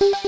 विकासनगर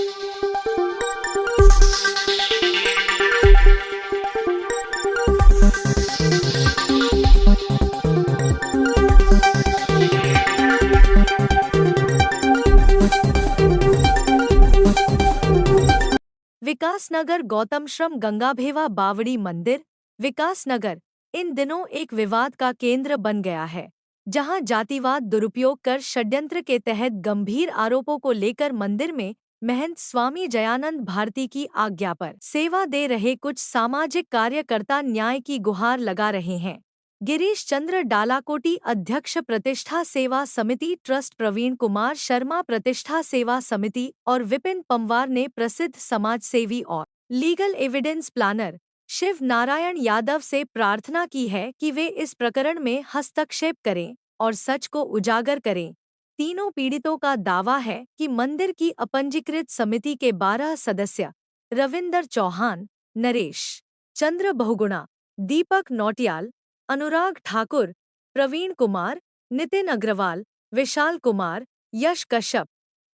गौतमश्रम गंगाभेवा बावड़ी मंदिर विकासनगर इन दिनों एक विवाद का केंद्र बन गया है, जहां जातिवाद दुरुपयोग कर षड्यंत्र के तहत गंभीर आरोपों को लेकर मंदिर में महंत स्वामी जयानंद भारती की आज्ञा पर सेवा दे रहे कुछ सामाजिक कार्यकर्ता न्याय की गुहार लगा रहे हैं। गिरीश चंद्र डालाकोटी अध्यक्ष प्रतिष्ठा सेवा समिति ट्रस्ट, प्रवीण कुमार शर्मा प्रतिष्ठा सेवा समिति और विपिन पंवार ने प्रसिद्ध समाजसेवी और legal evidence planner Shiv Narayan Yadav से प्रार्थना की है कि वे इस प्रकरण में हस्तक्षेप करें और सच को उजागर करें। तीनों पीड़ितों का दावा है कि मंदिर की अपंजीकृत समिति के 12 सदस्य रविंदर चौहान, नरेश चंद्र बहुगुणा, दीपक नौटियाल, अनुराग ठाकुर, प्रवीण कुमार, नितिन अग्रवाल, विशाल कुमार, यश कश्यप,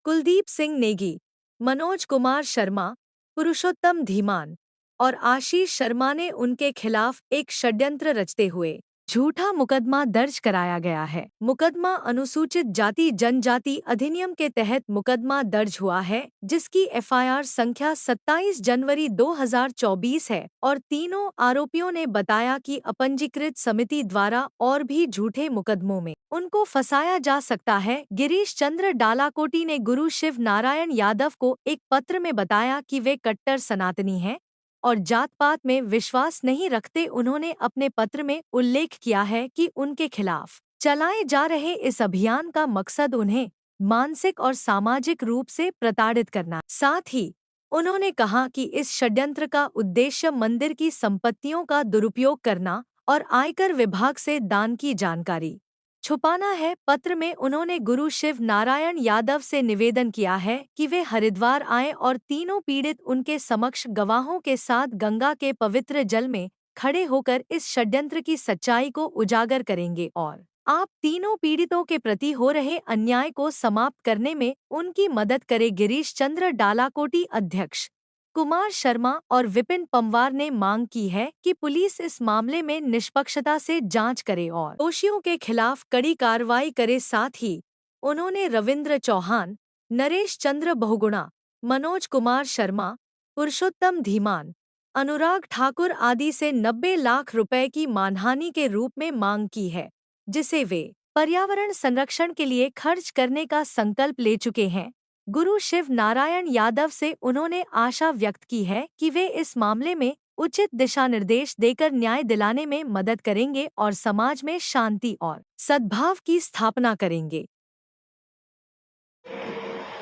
कुलदीप सिंह नेगी, मनोज कुमार शर्मा, पुरुषोत्तम धीमान और आशीष शर्मा ने उनके खिलाफ एक षड्यंत्र रचते हुए झूठा मुकदमा दर्ज कराया गया है। मुकदमा अनुसूचित जाति जनजाति अधिनियम के तहत मुकदमा दर्ज हुआ है, जिसकी एफआईआर संख्या 27 जनवरी 2024 है और तीनों आरोपियों ने बताया कि अपंजीकृत समिति द्वारा और भी झूठे मुकदमों में उनको फंसाया जा सकता है। गिरीश चंद्र डालाकोटी ने गुरु शिव नारायण यादव को एक पत्र में बताया कि वे कट्टर सनातनी हैं और जात पात में विश्वास नहीं रखते। उन्होंने अपने पत्र में उल्लेख किया है कि उनके खिलाफ चलाए जा रहे इस अभियान का मकसद उन्हें मानसिक और सामाजिक रूप से प्रताड़ित करना। साथ ही उन्होंने कहा कि इस षड्यंत्र का उद्देश्य मंदिर की संपत्तियों का दुरुपयोग करना और आयकर विभाग से दान की जानकारी छुपाना है। पत्र में उन्होंने गुरु शिव नारायण यादव से निवेदन किया है कि वे हरिद्वार आएं और तीनों पीड़ित उनके समक्ष गवाहों के साथ गंगा के पवित्र जल में खड़े होकर इस षड्यंत्र की सच्चाई को उजागर करेंगे और आप तीनों पीड़ितों के प्रति हो रहे अन्याय को समाप्त करने में उनकी मदद करे। गिरीश चंद्र डालाकोटी अध्यक्ष कुमार शर्मा और विपिन पंवार ने मांग की है कि पुलिस इस मामले में निष्पक्षता से जांच करे और दोषियों के खिलाफ कड़ी कार्रवाई करे। साथ ही उन्होंने रविंद्र चौहान, नरेश चंद्र बहुगुणा, मनोज कुमार शर्मा, पुरुषोत्तम धीमान, अनुराग ठाकुर आदि से 90 लाख रुपए की मानहानि के रूप में मांग की है, जिसे वे पर्यावरण संरक्षण के लिए खर्च करने का संकल्प ले चुके हैं। गुरु शिव नारायण यादव से उन्होंने आशा व्यक्त की है कि वे इस मामले में उचित दिशा निर्देश देकर न्याय दिलाने में मदद करेंगे और समाज में शांति और सद्भाव की स्थापना करेंगे।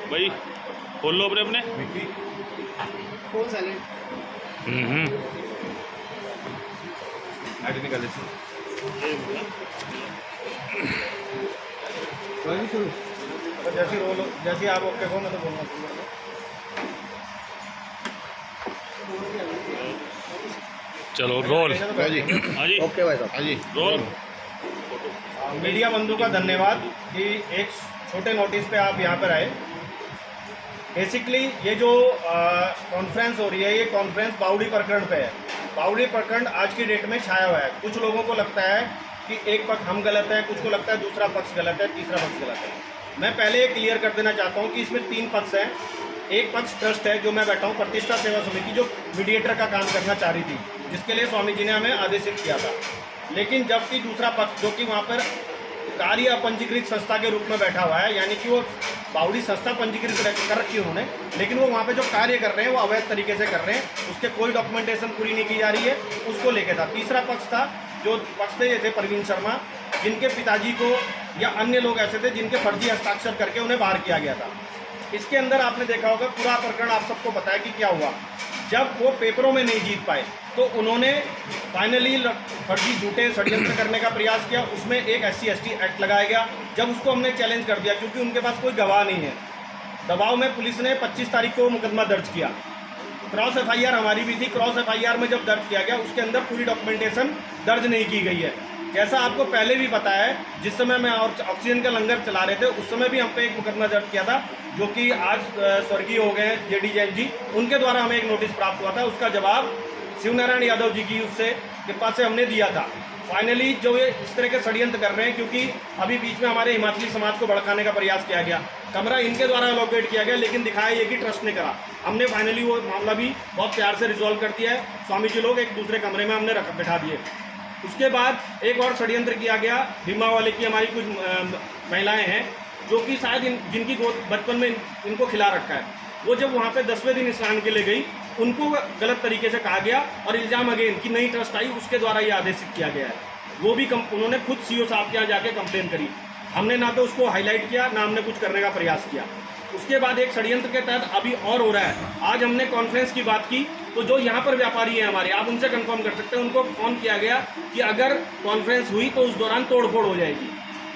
भाई खोल लो अपने कौन सा ले ऐड निकाले शुरू जैसे रोल जैसे आप ओके हो मैं तो बोलना चलो रोल। हाँ जी ओके भाई साहब, हाँ जी रोल। मीडिया बंधु का धन्यवाद कि एक छोटे नोटिस पे आप यहाँ पर आए। बेसिकली ये जो कॉन्फ्रेंस हो रही है, ये कॉन्फ्रेंस बावड़ी प्रकरण पे है। बावड़ी प्रकरण आज की डेट में छाया हुआ है। कुछ लोगों को लगता है कि एक पक्ष हम गलत है, कुछ को लगता है दूसरा पक्ष गलत है, तीसरा पक्ष गलत है। मैं पहले ये क्लियर कर देना चाहता हूँ कि इसमें 3 पक्ष हैं। एक पक्ष ट्रस्ट है, जो मैं बैठा हूँ, प्रतिष्ठा सेवा समिति, जो मीडिएटर का काम करना चाह रही थी, जिसके लिए स्वामी जी ने हमें आदेशित किया था। लेकिन जबकि दूसरा पक्ष जो कि वहाँ पर कार्य अपंजीकृत संस्था के रूप में बैठा हुआ है, यानी कि वो बावड़ी संस्था पंजीकृत कर रखी है उन्होंने, लेकिन वो वहाँ पे जो कार्य कर रहे हैं वो अवैध तरीके से कर रहे हैं, उसके कोई डॉक्यूमेंटेशन पूरी नहीं की जा रही है, उसको लेके था। तीसरा पक्ष था, जो पक्ष थे, ये थे प्रवीण शर्मा, जिनके पिताजी को या अन्य लोग ऐसे थे जिनके फर्जी हस्ताक्षर करके उन्हें बाहर किया गया था। इसके अंदर आपने देखा होगा पूरा प्रकरण, आप सबको पता है कि क्या हुआ। जब वो पेपरों में नहीं जीत पाए तो उन्होंने फाइनली फर्जी झूठे षड्यंत्र करने का प्रयास किया। उसमें एक SC/ST एक्ट लगाया गया। जब उसको हमने चैलेंज कर दिया, क्योंकि उनके पास कोई गवाह नहीं है, दबाव में पुलिस ने 25 तारीख को मुकदमा दर्ज किया। क्रॉस FIR हमारी भी थी। क्रॉस FIR में जब दर्ज किया गया, उसके अंदर पूरी डॉक्यूमेंटेशन दर्ज नहीं की गई है। जैसा आपको पहले भी पता है, जिस समय में ऑक्सीजन का लंगर चला रहे थे उस समय भी हम पे एक मुकदमा दर्ज किया था, जो कि आज स्वर्गीय हो गए हैं जेडी जैन जी, उनके द्वारा हमें एक नोटिस प्राप्त हुआ था। उसका जवाब शिवनारायण यादव जी की उससे कृपा से हमने दिया था। फाइनली जो ये इस तरह के षड्यंत्र कर रहे हैं, क्योंकि अभी बीच में हमारे हिमाचली समाज को भड़काने का प्रयास किया गया, कमरा इनके द्वारा अलोकेट किया गया, लेकिन दिखाया ये कि ट्रस्ट ने करा। हमने फाइनली वो मामला भी बहुत प्यार से रिजॉल्व कर दिया है। स्वामी जी लोग एक दूसरे कमरे में हमने बिठा दिए। उसके बाद एक और षड्यंत्र किया गया, भीमा वाले की हमारी कुछ महिलाएं हैं जो कि शायद जिनकी गोद बचपन में इनको खिला रखा है, वो जब वहाँ पे 10वें दिन स्नान के लिए गई, उनको गलत तरीके से कहा गया और इल्ज़ाम अगेन कि नई ट्रस्ट आई, उसके द्वारा ये आदेशित किया गया है। वो भी उन्होंने खुद सीओ साहब के यहाँ जाके कंप्लेन करी। हमने ना तो उसको हाईलाइट किया, ना हमने कुछ करने का प्रयास किया। उसके बाद एक षड्यंत्र के तहत अभी और हो रहा है। आज हमने कॉन्फ्रेंस की बात की, तो जो यहाँ पर व्यापारी हैं हमारे, आप उनसे कंफर्म कर सकते हैं, उनको फोन किया गया कि अगर कॉन्फ्रेंस हुई तो उस दौरान तोड़फोड़ हो जाएगी।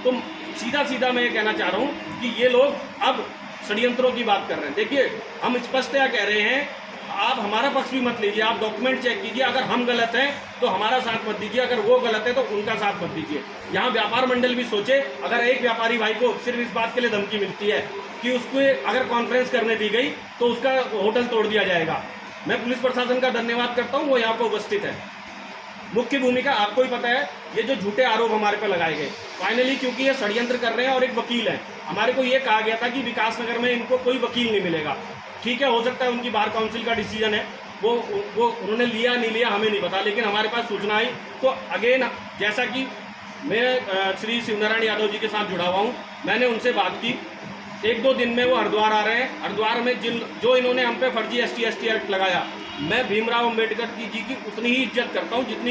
तो सीधा सीधा मैं ये कहना चाह रहा हूँ कि ये लोग अब षड्यंत्रों की बात कर रहे हैं। देखिए, हम स्पष्टतया कह रहे हैं, आप हमारा पक्ष भी मत लीजिए, आप डॉक्यूमेंट चेक कीजिए। अगर हम गलत हैं तो हमारा साथ मत दीजिए, अगर वो गलत है तो उनका साथ मत दीजिए। यहाँ व्यापार मंडल भी सोचे, अगर एक व्यापारी भाई को सिर्फ इस बात के लिए धमकी मिलती है कि उसको अगर कॉन्फ्रेंस करने दी गई तो उसका होटल तोड़ दिया जाएगा। मैं पुलिस प्रशासन का धन्यवाद करता हूँ, वो यहाँ पर उपस्थित है। मुख्य भूमिका आपको ही पता है, ये जो झूठे आरोप हमारे पर लगाए गए, फाइनली क्योंकि ये षड्यंत्र कर रहे हैं और एक वकील है, हमारे को ये कहा गया था कि विकासनगर में इनको कोई वकील नहीं मिलेगा। ठीक है, हो सकता है उनकी बार काउंसिल का डिसीजन है, वो उन्होंने लिया नहीं लिया हमें नहीं पता, लेकिन हमारे पास सूचना आई। तो अगेन, जैसा कि मैं श्री शिवनारायण यादव जी के साथ जुड़ा हुआ हूँ, मैंने उनसे बात की। 1-2 दिन में वो हरिद्वार आ रहे हैं। हरिद्वार में जो इन्होंने हम पे फर्जी ST ST एक्ट लगाया, मैं भीमराव अम्बेडकर जी की उतनी ही इज्जत करता हूँ जितनी